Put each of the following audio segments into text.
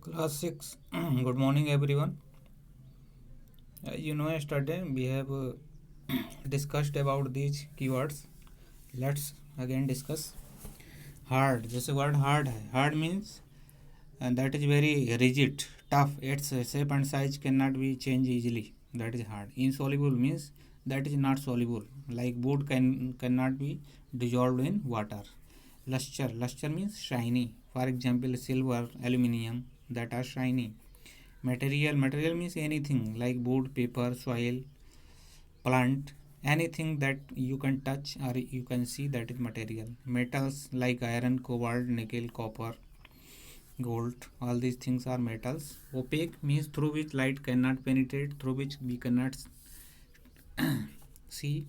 Class 6. Good morning, everyone. Yesterday we have discussed about these keywords. Let's again discuss. Hard. जैसे word hard है. Hard means and that is very rigid, tough. Its shape and size cannot be changed easily. That is hard. Insoluble means that is not soluble. Like wood cannot be dissolved in water. Luster. Luster means shiny. For example, silver, aluminium that are shiny. Material means anything like wood, paper, soil, plant, anything that you can touch or you can see, that is material. Metals like iron, cobalt, nickel, copper, gold, all these things are metals. Opaque means through which light cannot penetrate, through which we cannot see,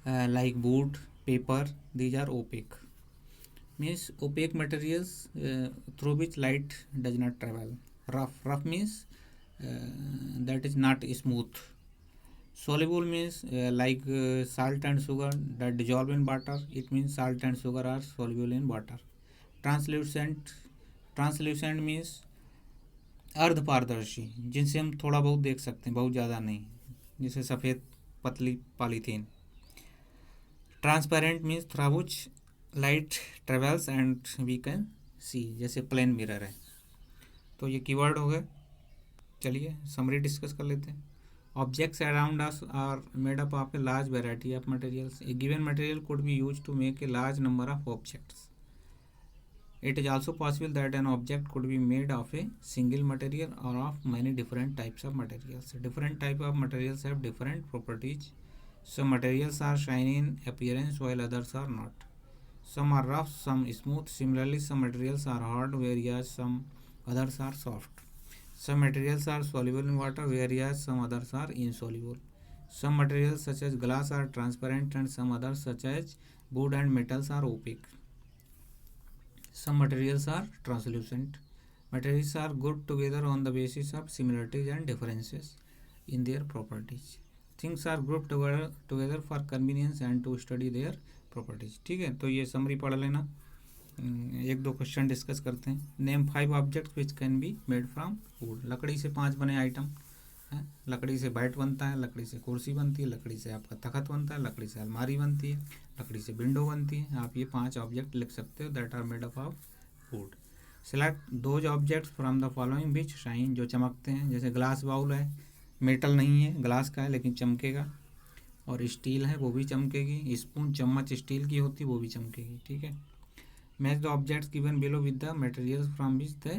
like wood, paper, these are opaque. Means opaque materials through which light does not travel. Rough means that is not smooth. Soluble means like salt and sugar that dissolve in water. It means salt and sugar are soluble in water. Translucent means अर्ध पारदर्शी, जिनसे हम थोड़ा बहुत देख सकते हैं, बहुत ज़्यादा नहीं, जैसे सफ़ेद पतली polythene. Transparent means through which light travels and we can see, जैसे प्लेन मिरर है. तो ये कीवर्ड हो गए. चलिए समरी डिस्कस कर लेते हैं. Objects around us are made up of a large variety of materials. A given material could be used to make a large number of objects. It is also possible that an object could be made of a single material or of many different types of materials. Different types of materials have different properties. Some materials are shiny in appearance while others are not. Some are rough, some smooth. Similarly, some materials are hard, whereas some others are soft. Some materials are soluble in water, whereas some others are insoluble. Some materials such as glass are transparent and some others such as wood and metals are opaque. Some materials are translucent. Materials are grouped together on the basis of similarities and differences in their properties. Things are grouped together for convenience and to study their properties. ठीक है, तो ये summary पढ़ लेना. एक दो question discuss करते हैं. Name 5 objects which can be made from would. लकड़ी से 5 बने आइटम हैं. लकड़ी से बैट बनता है, लकड़ी से कुर्सी बनती है, लकड़ी से आपका तखत बनता है, लकड़ी से अलमारी बनती है, लकड़ी से विंडो बनती है. आप ये 5 ऑब्जेक्ट लिख सकते हो that are made up of wood. Select those objects from the following which shine, जो चमकते हैं. जैसे ग्लास बाउल है, मेटल नहीं है, ग्लास का है लेकिन चमकेगा. और स्टील है, वो भी चमकेगी. स्पून चम्मच स्टील की होती है, वो भी चमकेगी. ठीक है. Match the objects given below with the materials from which they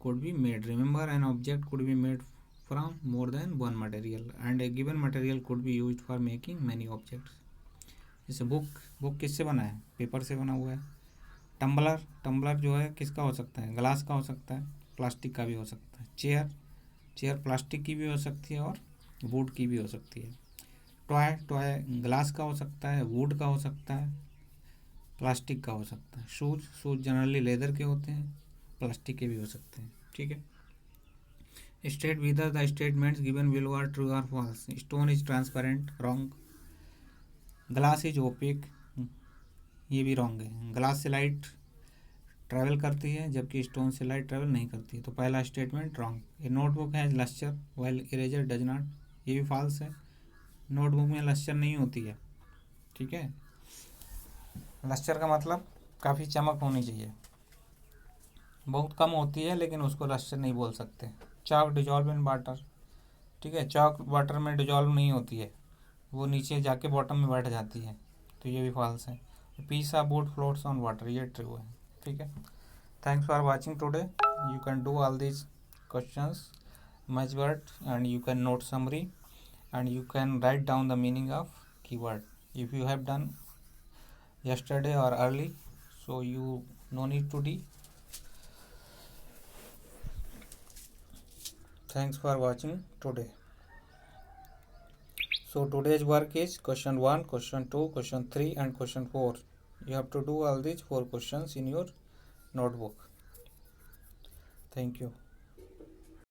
could be made. Remember, an object could be made from more than one material and a given material could be used for making many objects. जैसे book किससे बना है? Paper से बना हुआ है. Tumbler जो है किसका हो सकता है? ग्लास का हो सकता है, प्लास्टिक का भी हो सकता है. चेयर प्लास्टिक की भी हो सकती है और वुड की भी हो सकती है. टॉय ग्लास का हो सकता है, वुड का हो सकता है, प्लास्टिक का हो सकता है. शूज जनरली लेदर के होते हैं, प्लास्टिक के भी हो सकते हैं. ठीक है. State whether the statements given below are true और false. Stone is transparent, wrong. Glass is opaque, ये भी रॉन्ग है. ग्लास से लाइट ट्रैवल करती है जबकि स्टोन से लाइट ट्रैवल नहीं करती है. तो पहला statement wrong. A notebook has lustre while eraser does not, ये भी फॉल्स है. नोटबुक में लस्टर नहीं होती है. ठीक है. लस्टर का मतलब काफ़ी चमक होनी चाहिए, बहुत कम होती है लेकिन उसको लस्टर नहीं बोल सकते. Chalk dissolve in water. ठीक है. चॉक वाटर में डिजॉल्व नहीं होती है, वो नीचे जाके बॉटम में बैठ जाती है. तो ये भी फॉल्स है. Piece of boat floats on water, ये ट्रू है. ठीक है. Thanks for watching today. You can do all these questions much word and you can note summary and you can write down the meaning of keyword if you have done yesterday or early, so you no need to do. Thanks for watching today. So today's work is question 1, question 2, question 3 and question 4. You have to do all these 4 questions in your notebook. Thank you.